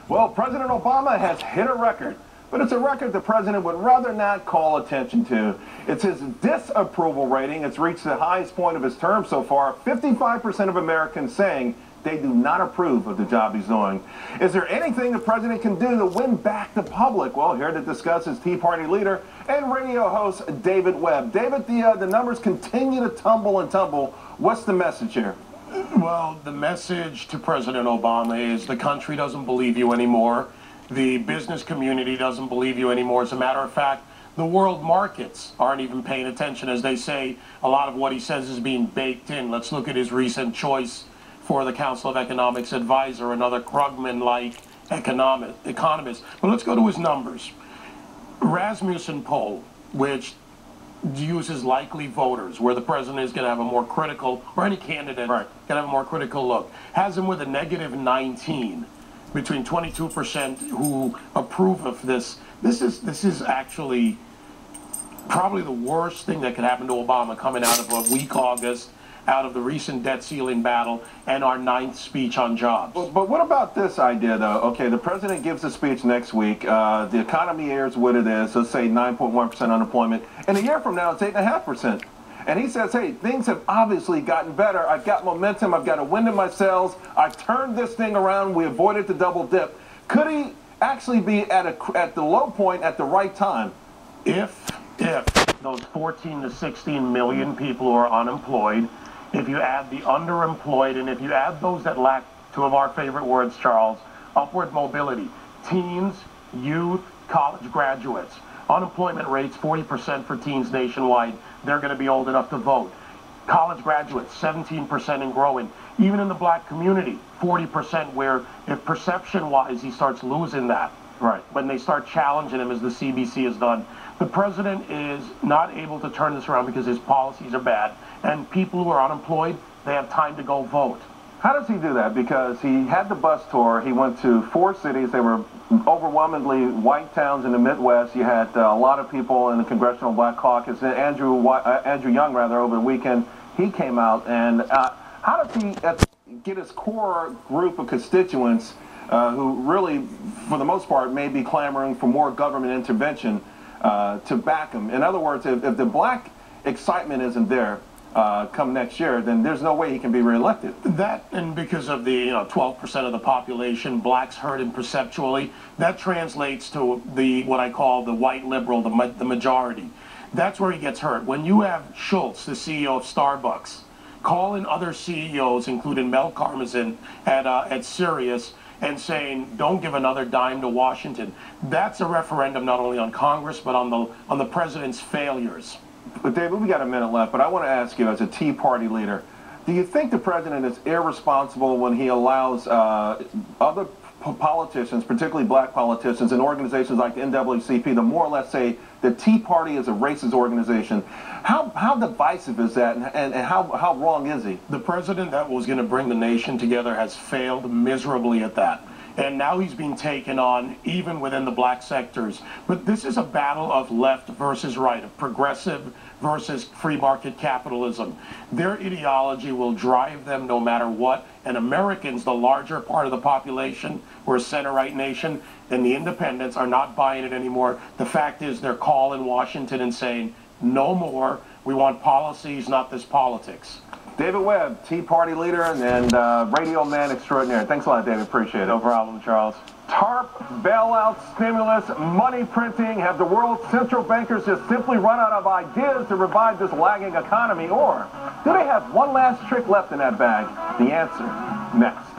Well, President Obama has hit a record, but it's a record the president would rather not call attention to. It's his disapproval rating. It's reached the highest point of his term so far. 55% of Americans saying they do not approve of the job he's doing. Is there anything the president can do to win back the public? Well, here to discuss is Tea Party leader and radio host David Webb. David, the numbers continue to tumble and tumble. What's the message here? Well, the message to President Obama is the country doesn't believe you anymore. The business community doesn't believe you anymore. As a matter of fact, the world markets aren't even paying attention. As they say, a lot of what he says is being baked in. Let's look at his recent choice for the Council of Economics advisor, another Krugman-like economist. But let's go to his numbers. Rasmussen poll, which uses likely voters, where the president is going to have a more critical, or any candidate going to have a more critical look, has him with a negative 19, between 22% who approve of this. This is actually probably the worst thing that could happen to Obama coming out of a weak August, out of the recent debt ceiling battle, and our 9th speech on jobs. But what about this idea, though? Okay, the president gives a speech next week. The economy is what it is. Let's say 9.1% unemployment. And a year from now, it's 8.5%. And he says, hey, things have obviously gotten better. I've got momentum. I've got a wind in my sails. I've turned this thing around. We avoided the double dip. Could he actually be at the low point at the right time? If those 14 to 16 million people who are unemployed, if you add the underemployed, and if you add those that lack, two of our favorite words, Charles, upward mobility, teens, youth, college graduates, unemployment rates 40% for teens nationwide, they're going to be old enough to vote. College graduates, 17% and growing. Even in the black community, 40%, where if perception-wise he starts losing that, when they start challenging him, as the CBC has done. The president is not able to turn this around because his policies are bad, and people who are unemployed, they have time to go vote. How does he do that? Because he had the bus tour. He went to 4 cities. They were overwhelmingly white towns in the Midwest. You had a lot of people in the Congressional Black Caucus. Andrew Young, over the weekend, he came out. And how does he get his core group of constituents who really, for the most part, may be clamoring for more government intervention to back him? In other words, if the black excitement isn't there come next year, then there's no way he can be reelected. That, and because of the 12% of the population, blacks heard him perceptually, that translates to what I call the white liberal, the majority. That's where he gets hurt. When you have Schultz, the CEO of Starbucks, calling other CEOs, including Mel Karmazin at Sirius, and saying, don't give another dime to Washington, that's a referendum not only on Congress, but on the president's failures. But David, we got a minute left, but I want to ask you, as a Tea Party leader, do you think the president is irresponsible when he allows other politicians, particularly black politicians, and organizations like the NAACP to more or less say the Tea Party is a racist organization? How divisive is that, and how wrong is he? The president that was going to bring the nation together has failed miserably at that. And now he's being taken on even within the black sectors. But this is a battle of left versus right, of progressive versus free market capitalism. Their ideology will drive them no matter what. And Americans, the larger part of the population, we're a center-right nation, and the independents are not buying it anymore. The fact is they're calling Washington and saying, no more. We want policies, not this politics. David Webb, Tea Party leader and radio man extraordinaire. Thanks a lot, David. Appreciate it. No problem, Charles. TARP, bailout, stimulus, money printing. Have the world's central bankers just simply run out of ideas to revive this lagging economy? Or do they have one last trick left in that bag? The answer, next.